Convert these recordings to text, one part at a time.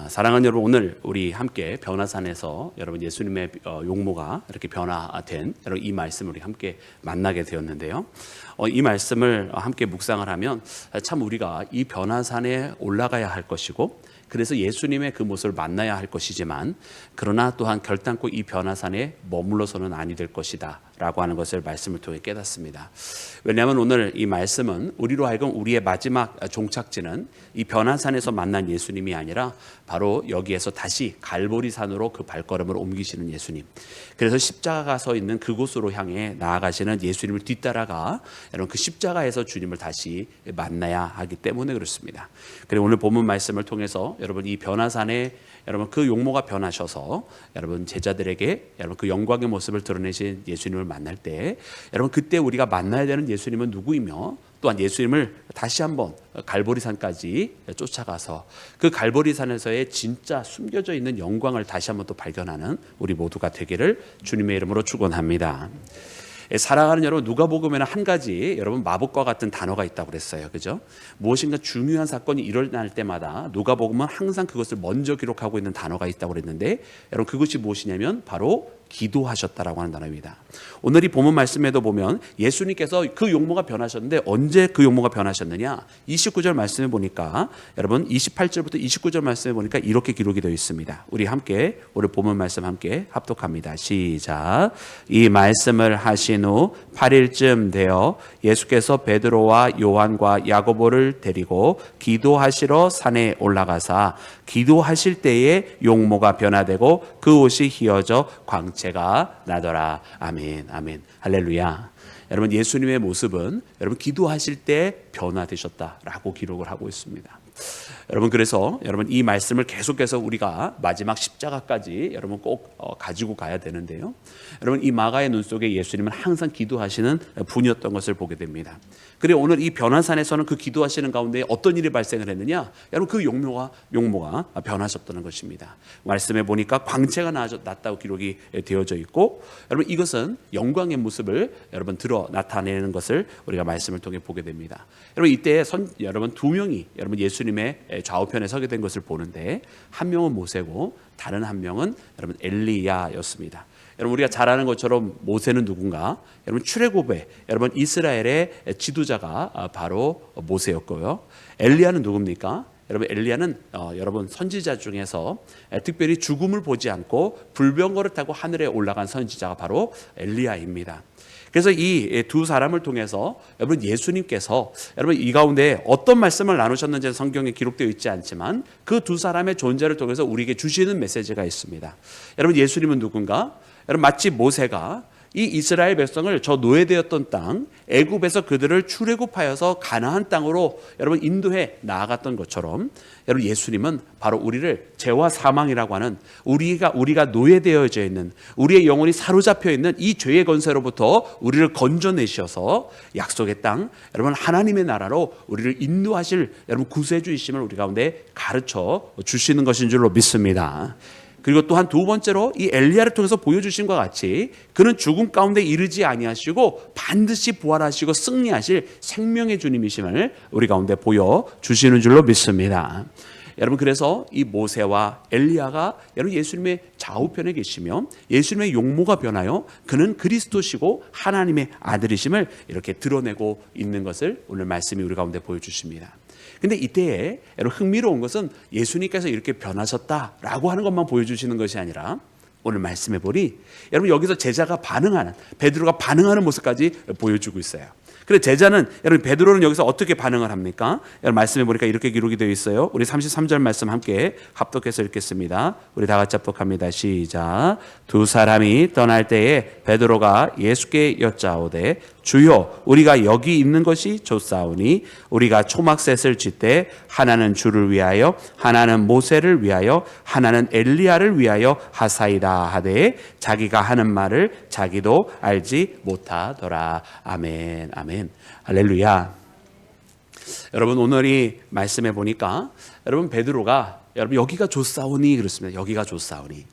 사랑하는 여러분, 오늘 우리 함께 변화산에서 여러분 예수님의 용모가 이렇게 변화된 여러분 이 말씀을 우리 함께 만나게 되었는데요. 이 말씀을 함께 묵상을 하면 참 우리가 이 변화산에 올라가야 할 것이고, 그래서 예수님의 그 모습을 만나야 할 것이지만, 그러나 또한 결단코 이 변화산에 머물러서는 아니 될 것이다 라고 하는 것을 말씀을 통해 깨닫습니다. 왜냐하면 오늘 이 말씀은 우리로 하여금 우리의 마지막 종착지는 이 변화산에서 만난 예수님이 아니라 바로 여기에서 다시 갈보리산으로 그 발걸음을 옮기시는 예수님, 그래서 십자가가 서 있는 그곳으로 향해 나아가시는 예수님을 뒤따라가 여러분 그 십자가에서 주님을 다시 만나야 하기 때문에 그렇습니다. 그리고 오늘 본문 말씀을 통해서 여러분 이 변화산에 여러분 그 용모가 변하셔서 여러분 제자들에게 여러분 그 영광의 모습을 드러내신 예수님을 만날 때, 여러분 그때 우리가 만나야 되는 예수님은 누구이며, 또한 예수님을 다시 한번 갈보리산까지 쫓아가서 그 갈보리산에서의 진짜 숨겨져 있는 영광을 다시 한번 또 발견하는 우리 모두가 되기를 주님의 이름으로 축원합니다. 사랑하는 여러분, 누가복음에는 한 가지 여러분 마법과 같은 단어가 있다고 그랬어요. 그죠? 무엇인가 중요한 사건이 일어날 때마다 누가복음은 항상 그것을 먼저 기록하고 있는 단어가 있다고 그랬는데, 여러분 그것이 무엇이냐면 바로 기도하셨다라고 하는 단어입니다. 오늘 이 본문 말씀에도 보면 예수님께서 그 용모가 변하셨는데, 언제 그 용모가 변하셨느냐, 29절 말씀에 보니까 여러분 28절부터 29절 말씀에 보니까 이렇게 기록이 되어 있습니다. 우리 함께 오늘 본문 말씀 함께 합독합니다. 시작. 이 말씀을 하신 후 8일쯤 되어 예수께서 베드로와 요한과 야고보를 데리고 기도하시러 산에 올라가사 기도하실 때에 용모가 변화되고 그 옷이 휘어져 광채가 나더라. 아멘, 아멘, 할렐루야. 여러분 예수님의 모습은 여러분 기도하실 때 변화되셨다라고 기록을 하고 있습니다. 여러분 그래서 여러분 이 말씀을 계속해서 우리가 마지막 십자가까지 여러분 꼭 가지고 가야 되는데요. 여러분 이 마가의 눈 속에 예수님은 항상 기도하시는 분이었던 것을 보게 됩니다. 그리고 오늘 이 변화산에서는 그 기도하시는 가운데 어떤 일이 발생을 했느냐, 여러분 그 용모가 변하셨다는 것입니다. 말씀에 보니까 광채가 났다고 기록이 되어져 있고, 여러분 이것은 영광의 모습을 여러분 나타내는 것을 우리가 말씀을 통해 보게 됩니다. 여러분 이때 여러분 두 명이 여러분 예수님의 좌우편에 서게 된 것을 보는데, 한 명은 모세고 다른 한 명은 여러분 엘리야였습니다. 여러분 우리가 잘 아는 것처럼 모세는 누군가? 여러분 출애굽의 여러분 이스라엘의 지도자가 바로 모세였고요. 엘리야는 누굽니까? 여러분 엘리야는 여러분 선지자 중에서 특별히 죽음을 보지 않고 불병거를 타고 하늘에 올라간 선지자가 바로 엘리야입니다. 그래서 이 두 사람을 통해서 여러분 예수님께서 여러분 이 가운데 어떤 말씀을 나누셨는지 성경에 기록되어 있지 않지만, 그 두 사람의 존재를 통해서 우리에게 주시는 메시지가 있습니다. 여러분 예수님은 누군가? 여러분 마치 모세가 이 이스라엘 백성을 저 노예되었던 땅 애굽에서 그들을 출애굽하여서 가나안 땅으로 여러분 인도해 나아갔던 것처럼, 여러분 예수님은 바로 우리를 죄와 사망이라고 하는 우리가 노예되어져 있는, 우리의 영혼이 사로잡혀 있는 이 죄의 권세로부터 우리를 건져내셔서 약속의 땅 여러분 하나님의 나라로 우리를 인도하실 여러분 구세주이심을 우리 가운데 가르쳐 주시는 것인 줄로 믿습니다. 그리고 또한 두 번째로 이 엘리야를 통해서 보여주신 것과 같이 그는 죽음 가운데 이르지 아니하시고 반드시 부활하시고 승리하실 생명의 주님이심을 우리 가운데 보여주시는 줄로 믿습니다. 여러분 그래서 이 모세와 엘리야가 여러분 예수님의 좌우편에 계시며 예수님의 용모가 변하여 그는 그리스도시고 하나님의 아들이심을 이렇게 드러내고 있는 것을 오늘 말씀이 우리 가운데 보여주십니다. 근데 이때에 여러분 흥미로운 것은 예수님께서 이렇게 변하셨다라고 하는 것만 보여주시는 것이 아니라, 오늘 말씀해 보니 여러분 여기서 제자가 베드로가 반응하는 모습까지 보여주고 있어요. 그래서 제자는 여러분 베드로는 여기서 어떻게 반응을 합니까? 여러분 말씀해 보니까 이렇게 기록이 되어 있어요. 우리 33절 말씀 함께 합독해서 읽겠습니다. 우리 다 같이 합독합니다. 시작. 두 사람이 떠날 때에 베드로가 예수께 여짜오되 주여 우리가 여기 있는 것이 좋사오니 우리가 초막셋을 짓되 하나는 주를 위하여 하나는 모세를 위하여 하나는 엘리야를 위하여 하사이다 하되 자기가 하는 말을 자기도 알지 못하더라. 아멘, 아멘, 할렐루야. 여러분 오늘 이 말씀해 보니까 여러분 베드로가 여러분 여기가 좋사오니 그렇습니다. 여기가 좋사오니.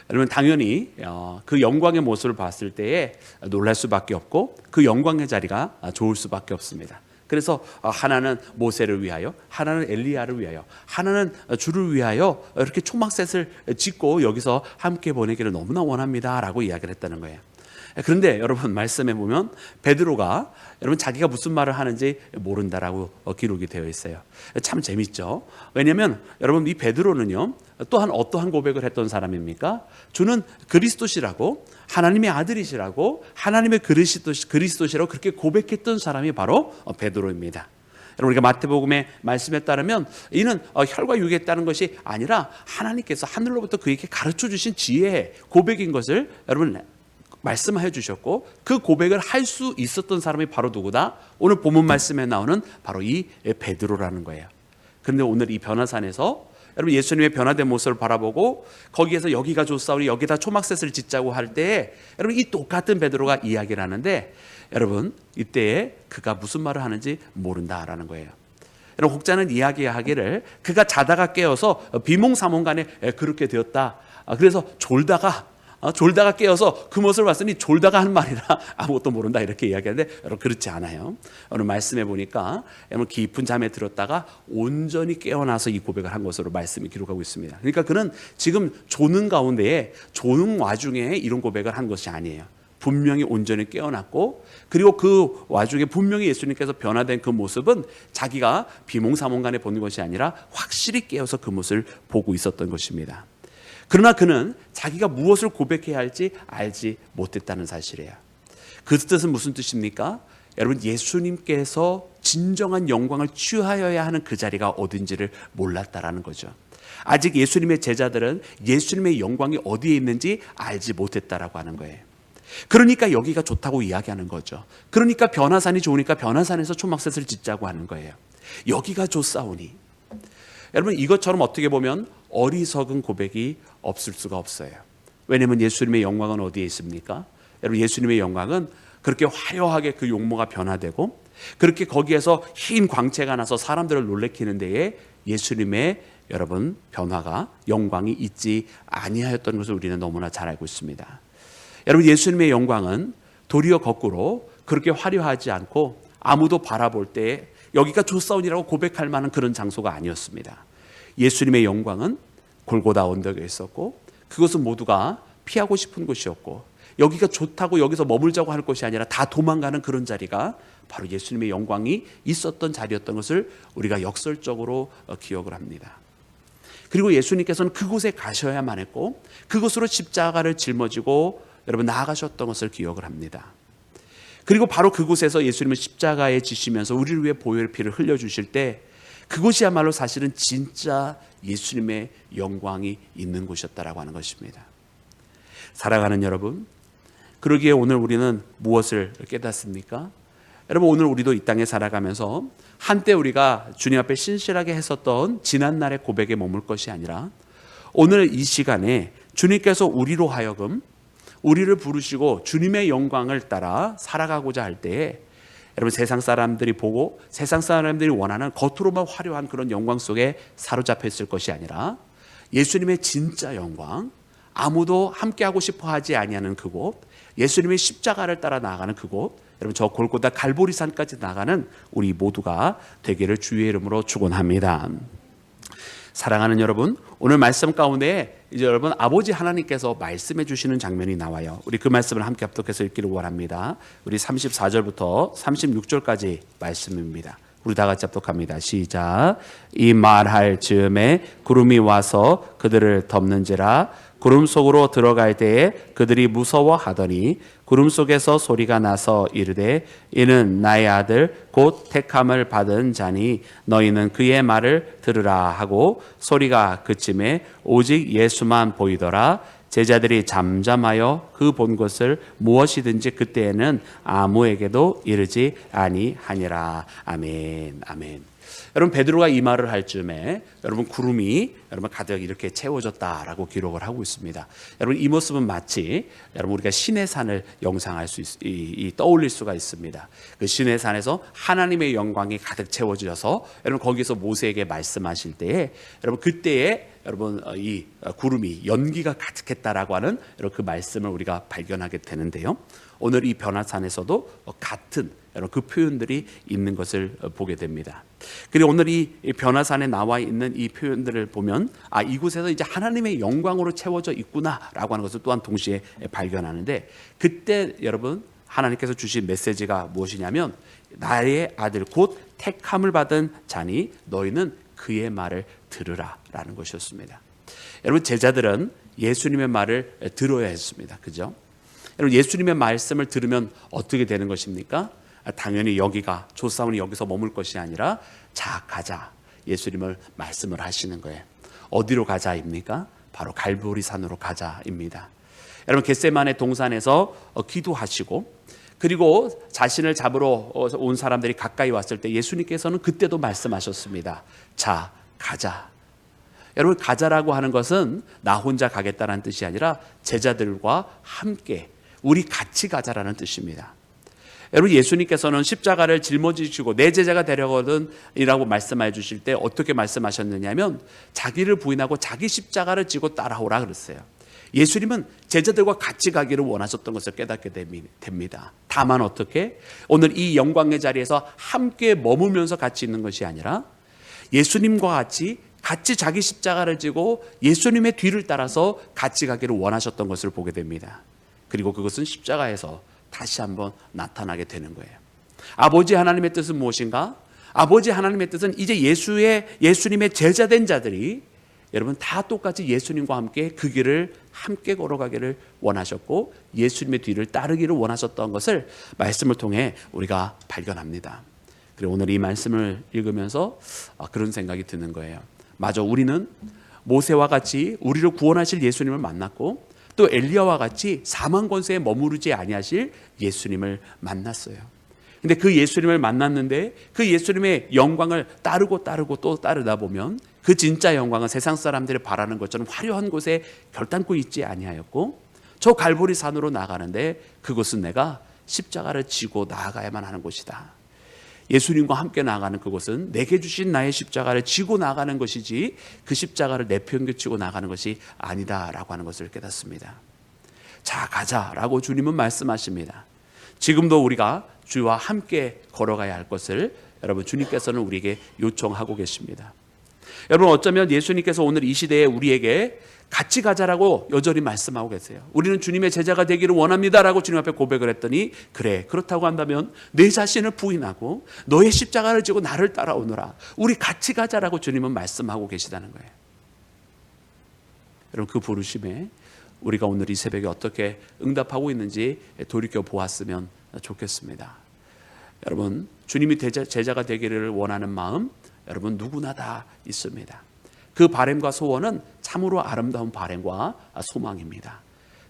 여러분 당연히 그 영광의 모습을 봤을 때에 놀랄 수밖에 없고 그 영광의 자리가 좋을 수밖에 없습니다. 그래서 하나는 모세를 위하여, 하나는 엘리야를 위하여, 하나는 주를 위하여 이렇게 초막셋을 짓고 여기서 함께 보내기를 너무나 원합니다라고 이야기를 했다는 거예요. 그런데 여러분 말씀에 보면 베드로가 여러분 자기가 무슨 말을 하는지 모른다라고 기록이 되어 있어요. 참 재밌죠. 왜냐하면 여러분 이 베드로는요 또한 어떠한 고백을 했던 사람입니까? 주는 그리스도시라고, 하나님의 아들이시라고, 하나님의 그리스도시라고 그렇게 고백했던 사람이 바로 베드로입니다. 여러분 우리가 마태복음의 말씀에 따르면 이는 혈과 육에 따른 것이 아니라 하나님께서 하늘로부터 그에게 가르쳐 주신 지혜의 고백인 것을 여러분 말씀해 주셨고, 그 고백을 할 수 있었던 사람이 바로 누구다? 오늘 본문 말씀에 나오는 바로 이 베드로라는 거예요. 그런데 오늘 이 변화산에서 여러분 예수님의 변화된 모습을 바라보고 거기에서 여기가 좋사오니 여기다 초막셋을 짓자고 할 때 여러분 이 똑같은 베드로가 이야기를 하는데 여러분 이때에 그가 무슨 말을 하는지 모른다라는 거예요. 여러분 혹자는 이야기하기를 그가 자다가 깨어서 비몽사몽간에 그렇게 되었다. 그래서 졸다가 깨어서 그 모습을 봤으니 졸다가 하는 말이라 아무것도 모른다 이렇게 이야기하는데 여러분 그렇지 않아요. 오늘 말씀해 보니까 여러분 깊은 잠에 들었다가 온전히 깨어나서 이 고백을 한 것으로 말씀이 기록하고 있습니다. 그러니까 그는 지금 조는 가운데에 조는 와중에 이런 고백을 한 것이 아니에요. 분명히 온전히 깨어났고, 그리고 그 와중에 분명히 예수님께서 변화된 그 모습은 자기가 비몽사몽간에 보는 것이 아니라 확실히 깨어서 그 모습을 보고 있었던 것입니다. 그러나 그는 자기가 무엇을 고백해야 할지 알지 못했다는 사실이에요. 그 뜻은 무슨 뜻입니까? 여러분 예수님께서 진정한 영광을 취하여야 하는 그 자리가 어딘지를 몰랐다라는 거죠. 아직 예수님의 제자들은 예수님의 영광이 어디에 있는지 알지 못했다라고 하는 거예요. 그러니까 여기가 좋다고 이야기하는 거죠. 그러니까 변화산이 좋으니까 변화산에서 초막셋을 짓자고 하는 거예요. 여기가 좋사오니. 여러분 이것처럼 어떻게 보면 어리석은 고백이 없을 수가 없어요. 왜냐하면 예수님의 영광은 어디에 있습니까? 여러분 예수님의 영광은 그렇게 화려하게 그 용모가 변화되고 그렇게 거기에서 흰 광채가 나서 사람들을 놀래키는 데에 예수님의 여러분 변화가 영광이 있지 아니하였던 것을 우리는 너무나 잘 알고 있습니다. 여러분 예수님의 영광은 도리어 거꾸로 그렇게 화려하지 않고 아무도 바라볼 때 여기가 좋사온이라고 고백할 만한 그런 장소가 아니었습니다. 예수님의 영광은 골고다 언덕에 있었고 그것은 모두가 피하고 싶은 곳이었고 여기가 좋다고 여기서 머물자고 할 것이 아니라 다 도망가는 그런 자리가 바로 예수님의 영광이 있었던 자리였던 것을 우리가 역설적으로 기억을 합니다. 그리고 예수님께서는 그곳에 가셔야만 했고 그곳으로 십자가를 짊어지고 여러분 나아가셨던 것을 기억을 합니다. 그리고 바로 그곳에서 예수님은 십자가에 지시면서 우리를 위해 보혈의 피를 흘려주실 때 그곳이야말로 사실은 진짜 예수님의 영광이 있는 곳이었다라고 하는 것입니다. 사랑하는 여러분, 그러기에 오늘 우리는 무엇을 깨닫습니까? 여러분 오늘 우리도 이 땅에 살아가면서 한때 우리가 주님 앞에 신실하게 했었던 지난날의 고백에 머물 것이 아니라 오늘 이 시간에 주님께서 우리로 하여금 우리를 부르시고 주님의 영광을 따라 살아가고자 할 때에 여러분 세상 사람들이 보고 세상 사람들이 원하는 겉으로만 화려한 그런 영광 속에 사로잡혀 있을 것이 아니라 예수님의 진짜 영광, 아무도 함께하고 싶어 하지 아니하는 그곳, 예수님의 십자가를 따라 나아가는 그곳, 여러분 저 골고다 갈보리산까지 나가는 우리 모두가 되기를 주의 이름으로 축원합니다. 사랑하는 여러분, 오늘 말씀 가운데 이제 여러분 아버지 하나님께서 말씀해 주시는 장면이 나와요. 우리 그 말씀을 함께 합독해서 읽기를 원합니다. 우리 34절부터 36절까지 말씀입니다. 우리 다 같이 합독합니다. 시작. 이 말할 즈음에 구름이 와서 그들을 덮는지라. 구름 속으로 들어갈 때에 그들이 무서워하더니 구름 속에서 소리가 나서 이르되 이는 나의 아들 곧 택함을 받은 자니 너희는 그의 말을 들으라 하고 소리가 그침에 오직 예수만 보이더라. 제자들이 잠잠하여 그 본 것을 무엇이든지 그때에는 아무에게도 이르지 아니하니라. 아멘. 아멘. 여러분 베드로가 이 말을 할 즈음에 여러분 구름이 여러분 가득 이렇게 채워졌다라고 기록을 하고 있습니다. 여러분 이 모습은 마치 여러분 우리가 시내산을 영상할 수 떠올릴 수가 있습니다. 그 시내산에서 하나님의 영광이 가득 채워져서 여러분 거기서 모세에게 말씀하실 때에 여러분 그때에 여러분 이 구름이 연기가 가득했다라고 하는 여러분 그 말씀을 우리가 발견하게 되는데요. 오늘 이 변화산에서도 같은 여러분 그 표현들이 있는 것을 보게 됩니다. 그리고 오늘 이 변화산에 나와 있는 이 표현들을 보면 이곳에서 이제 하나님의 영광으로 채워져 있구나라고 하는 것을 또한 동시에 발견하는데, 그때 여러분 하나님께서 주신 메시지가 무엇이냐면 나의 아들 곧 택함을 받은 자니 너희는 그의 말을 들으라라는 것이었습니다. 여러분 제자들은 예수님의 말을 들어야 했습니다. 그죠? 여러분 예수님의 말씀을 들으면 어떻게 되는 것입니까? 당연히 여기가 조사원이 여기서 머물 것이 아니라 자 가자, 예수님을 말씀을 하시는 거예요. 어디로 가자입니까? 바로 갈보리 산으로 가자입니다. 여러분 겟세마네 동산에서 기도하시고 그리고 자신을 잡으러 온 사람들이 가까이 왔을 때 예수님께서는 그때도 말씀하셨습니다. 자 가자. 여러분 가자라고 하는 것은 나 혼자 가겠다는 뜻이 아니라 제자들과 함께 우리 같이 가자라는 뜻입니다. 여러분 예수님께서는 십자가를 짊어지시고 내 제자가 되려거든 이라고 말씀해 주실 때 어떻게 말씀하셨느냐면 자기를 부인하고 자기 십자가를 지고 따라오라 그랬어요. 예수님은 제자들과 같이 가기를 원하셨던 것을 깨닫게 됩니다. 다만 어떻게? 오늘 이 영광의 자리에서 함께 머물면서 같이 있는 것이 아니라 예수님과 같이 자기 십자가를 지고 예수님의 뒤를 따라서 같이 가기를 원하셨던 것을 보게 됩니다. 그리고 그것은 십자가에서 다시 한번 나타나게 되는 거예요. 아버지 하나님의 뜻은 무엇인가? 아버지 하나님의 뜻은 이제 예수님의 제자된 자들이 여러분 다 똑같이 예수님과 함께 그 길을 함께 걸어가기를 원하셨고 예수님의 뒤를 따르기를 원하셨던 것을 말씀을 통해 우리가 발견합니다. 그리고 오늘 이 말씀을 읽으면서 그런 생각이 드는 거예요. 맞아, 우리는 모세와 같이 우리를 구원하실 예수님을 만났고 또 엘리야와 같이 사망 권세에 머무르지 아니하실 예수님을 만났어요. 근데 그 예수님을 만났는데 그 예수님의 영광을 따르고 또 따르다 보면 그 진짜 영광은 세상 사람들이 바라는 것처럼 화려한 곳에 결단코 있지 아니하였고 저 갈보리 산으로 나가는데 그곳은 내가 십자가를 지고 나아가야만 하는 곳이다. 예수님과 함께 나아가는 그곳은 내게 주신 나의 십자가를 지고 나가는 것이지 그 십자가를 내팽개치고 나가는 것이 아니다라고 하는 것을 깨닫습니다. 자 가자라고 주님은 말씀하십니다. 지금도 우리가 주와 함께 걸어가야 할 것을 여러분 주님께서는 우리에게 요청하고 계십니다. 여러분 어쩌면 예수님께서 오늘 이 시대에 우리에게 같이 가자라고 여전히 말씀하고 계세요. 우리는 주님의 제자가 되기를 원합니다라고 주님 앞에 고백을 했더니 그래 그렇다고 한다면 내 자신을 부인하고 너의 십자가를 지고 나를 따라오너라. 우리 같이 가자라고 주님은 말씀하고 계시다는 거예요. 여러분 그 부르심에 우리가 오늘 이 새벽에 어떻게 응답하고 있는지 돌이켜 보았으면 좋겠습니다. 여러분 주님이 제자가 되기를 원하는 마음 여러분 누구나 다 있습니다. 그 바람과 소원은 참으로 아름다운 바람과 소망입니다.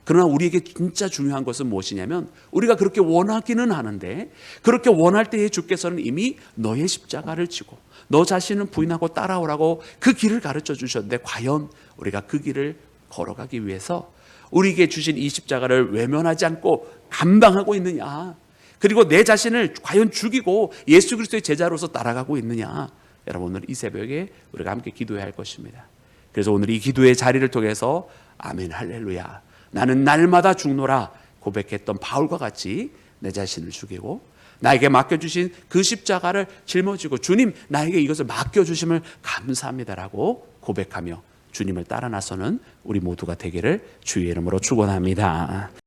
그러나 우리에게 진짜 중요한 것은 무엇이냐면 우리가 그렇게 원하기는 하는데 그렇게 원할 때에 주께서는 이미 너의 십자가를 지고 너 자신을 부인하고 따라오라고 그 길을 가르쳐 주셨는데 과연 우리가 그 길을 걸어가기 위해서 우리에게 주신 이 십자가를 외면하지 않고 감당하고 있느냐, 그리고 내 자신을 과연 죽이고 예수 그리스도의 제자로서 따라가고 있느냐. 여러분 오늘 이 새벽에 우리가 함께 기도해야 할 것입니다. 그래서 오늘 이 기도의 자리를 통해서 아멘 할렐루야 나는 날마다 죽노라 고백했던 바울과 같이 내 자신을 죽이고 나에게 맡겨주신 그 십자가를 짊어지고 주님 나에게 이것을 맡겨주심을 감사합니다라고 고백하며 주님을 따라 나서는 우리 모두가 되기를 주의 이름으로 축원합니다.